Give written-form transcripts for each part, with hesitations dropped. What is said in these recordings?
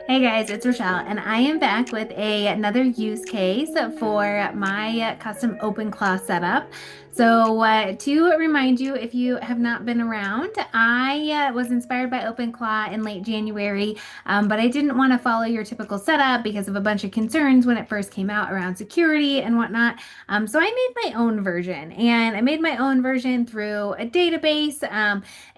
Hey guys, it's Rochelle, and I am back with another use case for my custom OpenClaw setup. So, to remind you, if you have not been around, I was inspired by OpenClaw in late January, but I didn't want to follow your typical setup because of a bunch of concerns when it first came out around security and whatnot. So, I made my own version, and I made my own version through a database.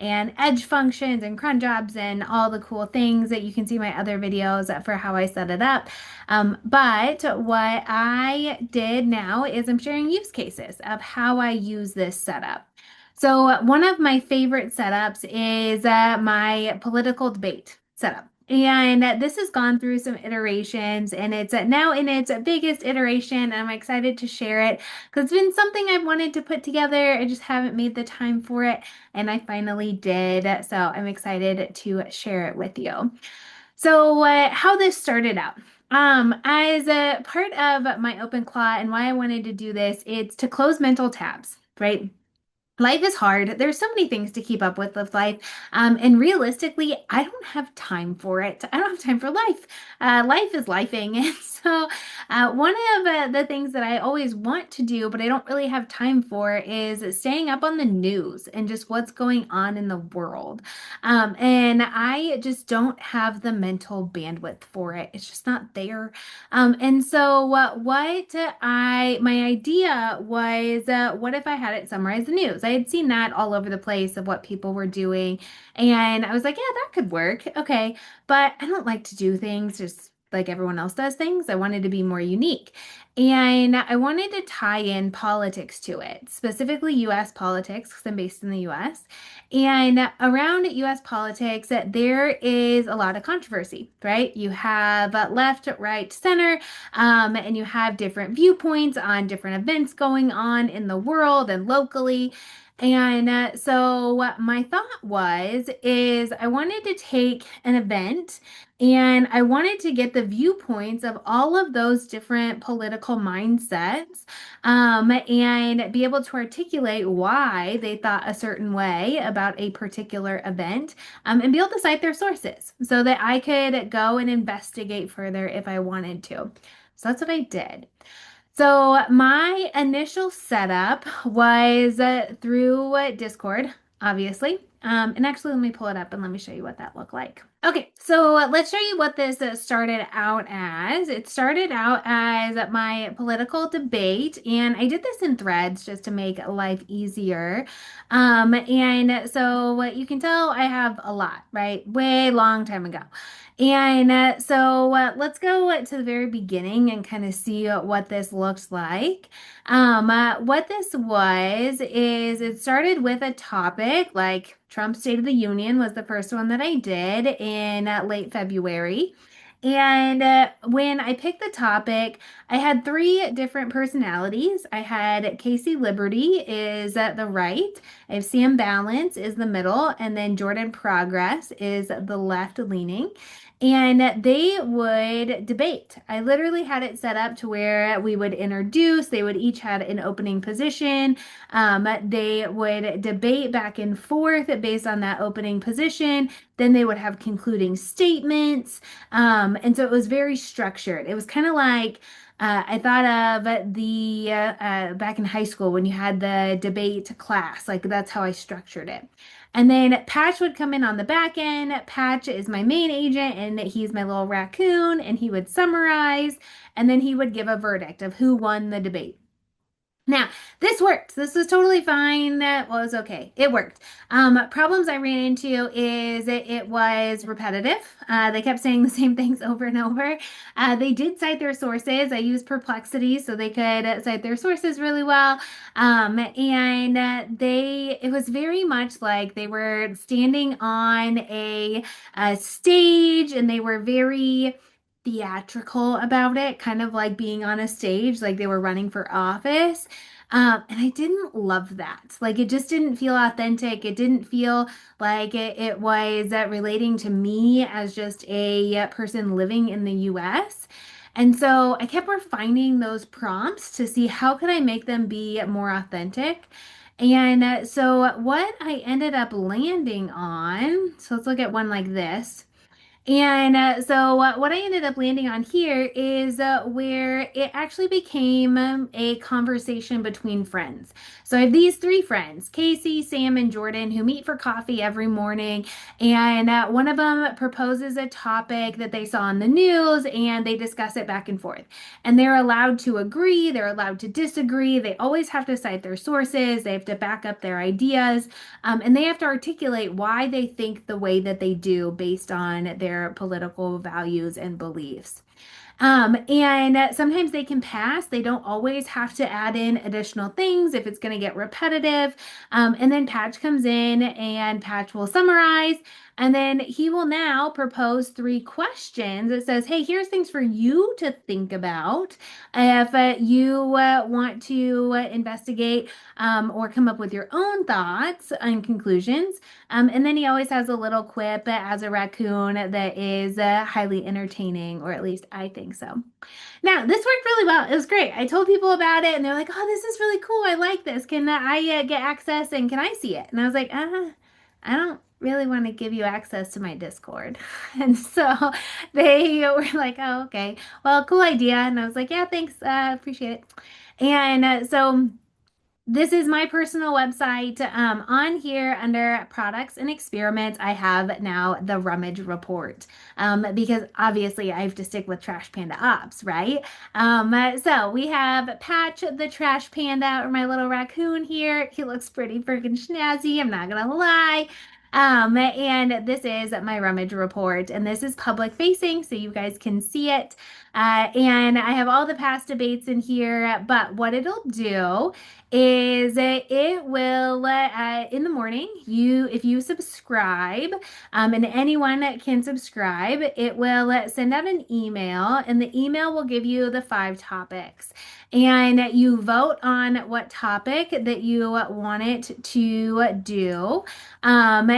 And edge functions and cron jobs and all the cool things that you can see my other videos for how I set it up. But what I did now is I'm sharing use cases of how I use this setup. So one of my favorite setups is my political debate setup. And this has gone through some iterations and it's now in its biggest iteration. I'm excited to share it because it's been something I've wanted to put together. I just haven't made the time for it and I finally did. So I'm excited to share it with you. So, how this started out. As a part of my OpenClaw and why I wanted to do this, it's to close mental tabs, right? Life is hard. There's so many things to keep up with life. And realistically, I don't have time for it. I don't have time for life. Life is lifing. And so, one of the things that I always want to do, but I don't really have time for, is staying up on the news and just what's going on in the world. And I just don't have the mental bandwidth for it. It's just not there. And so my idea was, what if I had it summarize the news? I had seen that all over the place of what people were doing. And I was like, yeah, that could work. Okay. But I don't like to do things just like everyone else does things. I wanted to be more unique. And I wanted to tie in politics to it, specifically US politics, because I'm based in the US. And around US politics, there is a lot of controversy, right? You have left, right, center, and you have different viewpoints on different events going on in the world and locally. And so what my thought is I wanted to take an event and I wanted to get the viewpoints of all of those different political mindsets and be able to articulate why they thought a certain way about a particular event, and be able to cite their sources so that I could go and investigate further if I wanted to. So that's what I did. So my initial setup was through Discord, obviously. And actually, let me pull it up and let me show you what that looked like. Okay, so let's show you what this started out as. It started out as my political debate, and I did this in threads just to make life easier. And so what you can tell I have a lot, right? Way long time ago. And let's go to the very beginning and kind of see what this looks like. What this was is it started with a topic like Trump's State of the Union was the first one that I did in late February. And when I picked the topic, I had three different personalities. I had Casey Liberty is at the right, I have Sam Balance is the middle, and then Jordan Progress is the left leaning. And they would debate. I literally had it set up to where we would introduce, they would each had an opening position. They would debate back and forth based on that opening position. Then they would have concluding statements. And so it was very structured. It was kind of like I thought of the back in high school when you had the debate class, like that's how I structured it. And then Patch would come in on the back end. Patch is my main agent, and he's my little raccoon, and he would summarize, and then he would give a verdict of who won the debate. Now, this worked. This was totally fine. That was okay. It worked. Problems I ran into is it was repetitive. They kept saying the same things over and over. They did cite their sources. I used Perplexity so they could cite their sources really well. It was very much like they were standing on a stage and they were very theatrical about it, kind of like being on a stage, like they were running for office. And I didn't love that. Like it just didn't feel authentic. It didn't feel like it was relating to me as just a person living in the US. And so I kept refining those prompts to see how could I make them be more authentic. And so what I ended up landing on, so let's look at one like this. And what I ended up landing on here is where it actually became a conversation between friends. So I have these three friends, Casey, Sam, and Jordan, who meet for coffee every morning. And one of them proposes a topic that they saw on the news and they discuss it back and forth. And they're allowed to agree, they're allowed to disagree. They always have to cite their sources, they have to back up their ideas. And they have to articulate why they think the way that they do based on their political values and beliefs. And sometimes they can pass. They don't always have to add in additional things if it's going to get repetitive. And then Patch comes in and Patch will summarize. And then he will now propose three questions. It says, hey, here's things for you to think about if you want to investigate or come up with your own thoughts and conclusions. And then he always has a little quip as a raccoon that is highly entertaining, or at least I think so. Now, this worked really well. It was great. I told people about it and they're like, oh, this is really cool. I like this. Can I get access and can I see it? And I was like, I don't really want to give you access to my Discord. And so they were like, oh, okay. Well, cool idea. And I was like, yeah, thanks. Appreciate it. And so this is my personal website. On here under products and experiments, I have now the Rummage report because obviously I have to stick with Trash Panda Ops, right? So we have Patch the Trash Panda, or my little raccoon here. He looks pretty freaking snazzy, I'm not gonna lie. And this is my Rummage report, and this is public facing, so you guys can see it. And I have all the past debates in here, but what it'll do is it will in the morning, you if you subscribe, and anyone can subscribe, it will send out an email, and the email will give you the 5 topics, and you vote on what topic that you want it to do.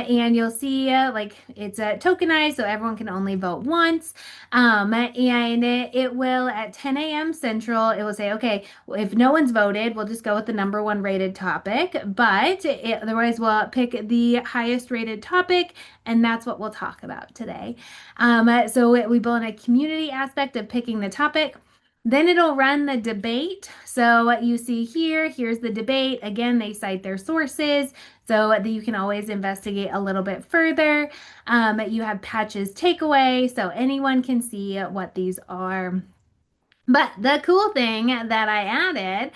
And you'll see like it's tokenized, so everyone can only vote once. And it will at 10 a.m. Central, it will say, okay, if no one's voted, we'll just go with the number one rated topic, but otherwise we'll pick the highest rated topic, and that's what we'll talk about today. So we build a community aspect of picking the topic. Then it'll run the debate. So what you see here, here's the debate. Again, they cite their sources so that you can always investigate a little bit further. You have Patch's takeaway, so anyone can see what these are. But the cool thing that I added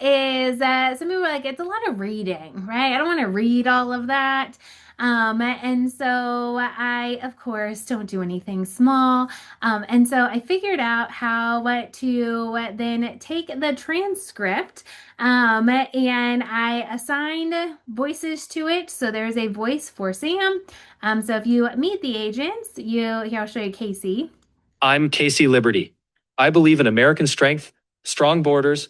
is some people were like, it's a lot of reading, right? I don't want to read all of that. And so I, of course, don't do anything small. And so I figured out how to then take the transcript and I assigned voices to it. So there's a voice for Sam. So if you meet the agents, here I'll show you Casey. I'm Casey Liberty. I believe in American strength, strong borders.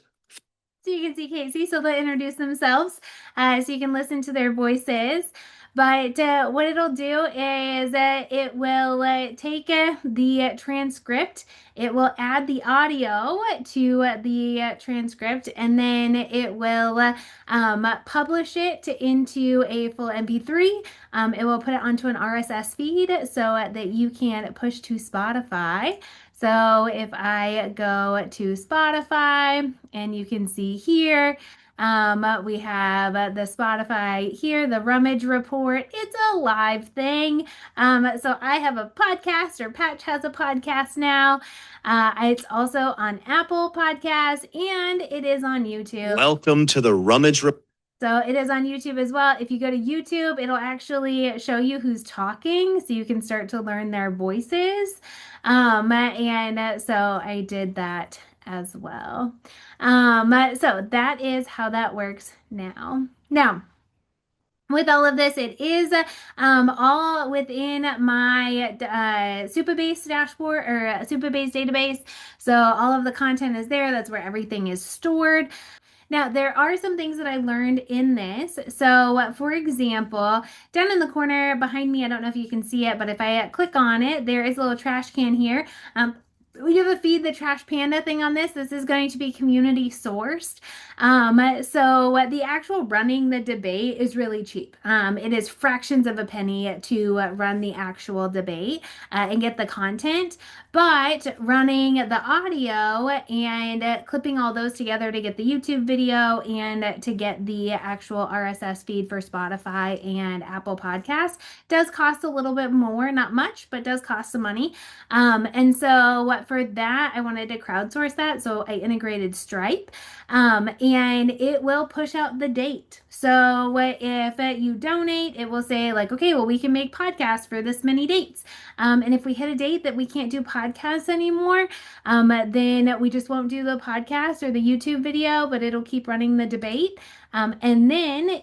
So you can see Casey, so they'll introduce themselves, so you can listen to their voices. But what it'll do is it will take the transcript, it will add the audio to the transcript, and then it will publish it into a full MP3. It will put it onto an RSS feed so that you can push to Spotify. So if I go to Spotify, and you can see here, we have the Spotify here, the Rummage report. It's a live thing. So I have a podcast, or Patch has a podcast now. It's also on Apple Podcasts, and it is on YouTube. Welcome to the Rummage report. So it is on YouTube as well. If you go to YouTube, it'll actually show you who's talking, so you can start to learn their voices. And so I did that as well. So that is how that works now. Now, with all of this, it is all within my Supabase dashboard, or Supabase database. So all of the content is there. That's where everything is stored. Now, there are some things that I learned in this. So, for example, down in the corner behind me, I don't know if you can see it, but if I click on it, there is a little trash can here. we have a Feed the Trash Panda thing on this. This is going to be community sourced. So the actual running the debate is really cheap. It is fractions of a penny to run the actual debate and get the content, but running the audio and clipping all those together to get the YouTube video and to get the actual RSS feed for Spotify and Apple Podcasts does cost a little bit more, not much, but does cost some money. And so what for that, I wanted to crowdsource that. So I integrated Stripe, and it will push out the date. So if you donate, it will say like, okay, well, we can make podcasts for this many dates. And if we hit a date that we can't do podcasts anymore, then we just won't do the podcast or the YouTube video, but it'll keep running the debate. And then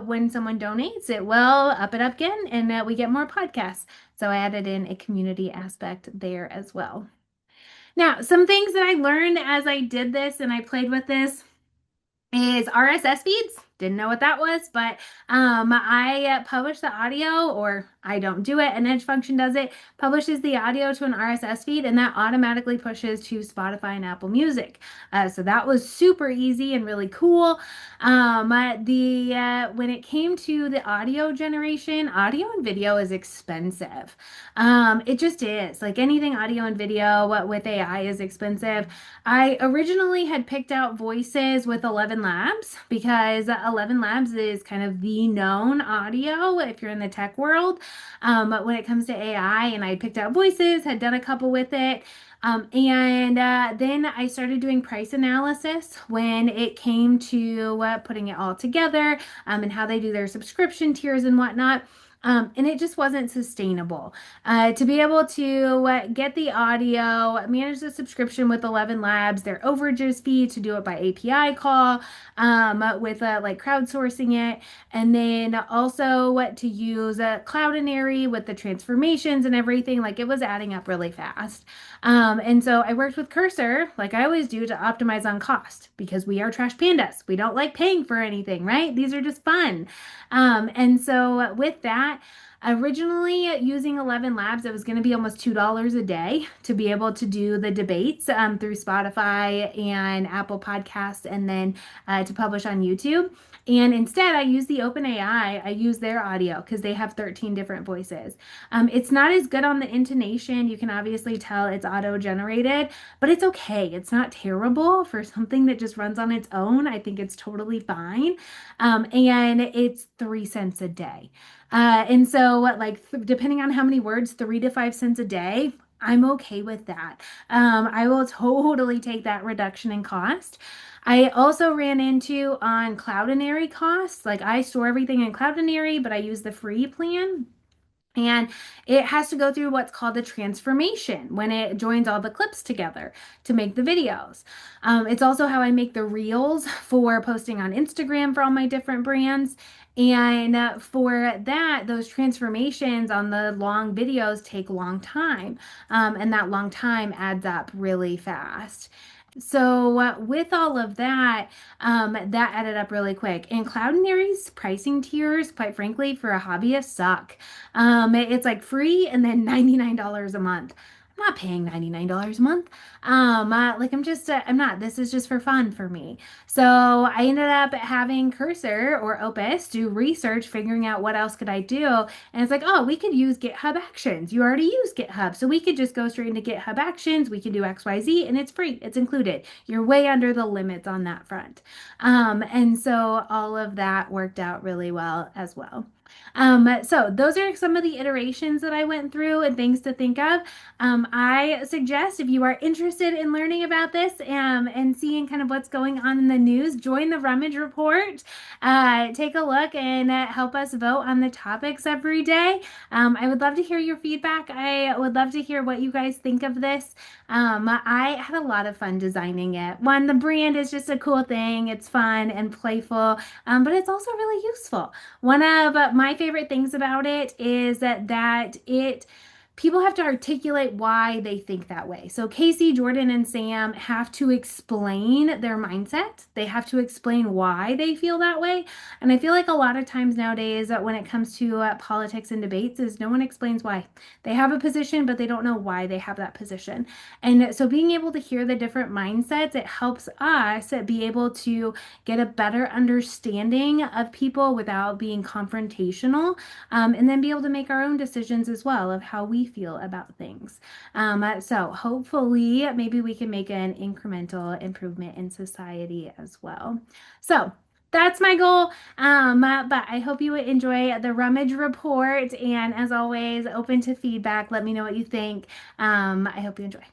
when someone donates, it will up it up again, and we get more podcasts. So I added in a community aspect there as well. Now, some things that I learned as I did this and I played with this is RSS feeds. Didn't know what that was, but I publish the audio, or I don't do it. An Edge function does it, publishes the audio to an RSS feed, and that automatically pushes to Spotify and Apple Music. So that was super easy and really cool. When it came to the audio generation, audio and video is expensive. It just is. Like anything audio and video with AI is expensive. I originally had picked out voices with 11 Labs because 11 Labs is kind of the known audio if you're in the tech world when it comes to AI. And I picked out voices, had done a couple with it. And then I started doing price analysis when it came to putting it all together and how they do their subscription tiers and whatnot. And it just wasn't sustainable. To be able to get the audio, manage the subscription with 11 Labs, their overages fee to do it by API call, with like crowdsourcing it, and then also what to use Cloudinary with the transformations and everything, like it was adding up really fast. And so I worked with Cursor, like I always do, to optimize on cost because we are trash pandas. We don't like paying for anything, right? These are just fun. And so with that, originally using 11 Labs, it was going to be almost $2 a day to be able to do the debates through Spotify and Apple Podcasts, and then to publish on YouTube. And instead, I use the OpenAI. I use their audio because they have 13 different voices. It's not as good on the intonation. You can obviously tell it's auto-generated, but it's okay. It's not terrible for something that just runs on its own. I think it's totally fine. And it's 3 cents a day. And so, like, depending on how many words, 3 to 5 cents a day, I'm okay with that. I will totally take that reduction in cost. I also ran into on Cloudinary costs. Like, I store everything in Cloudinary, but I use the free plan. And it has to go through what's called the transformation when it joins all the clips together to make the videos. It's also how I make the reels for posting on Instagram for all my different brands. And for that, those transformations on the long videos take a long time. And that long time adds up really fast. So with all of that, that added up really quick. And Cloudinary's pricing tiers, quite frankly, for a hobbyist suck. It's like free and then $99 a month. I'm not paying $99 a month. Like I'm not, this is just for fun for me. So I ended up having Cursor or Opus do research, figuring out what else could I do. And it's like, oh, we could use GitHub Actions. You already use GitHub. So we could just go straight into GitHub Actions. We can do XYZ and it's free. It's included. You're way under the limits on that front. And so all of that worked out really well as well. So those are some of the iterations that I went through and things to think of. I suggest if you are interested in learning about this and seeing kind of what's going on in the news, join the Rummage Report. Take a look and help us vote on the topics every day. I would love to hear your feedback. I would love to hear what you guys think of this. I had a lot of fun designing it. One, the brand is just a cool thing. It's fun and playful, but it's also really useful. One of my favorite things about it is that it people have to articulate why they think that way. So Casey, Jordan, and Sam have to explain their mindset. They have to explain why they feel that way. And I feel like a lot of times nowadays, when it comes to politics and debates, is no one explains why. They have a position, but they don't know why they have that position. And so being able to hear the different mindsets, it helps us be able to get a better understanding of people without being confrontational, and then be able to make our own decisions as well of how we feel about things. So hopefully, maybe we can make an incremental improvement in society as well. So that's my goal. But I hope you enjoy the Rummage report. And as always, open to feedback. Let me know what you think. I hope you enjoy.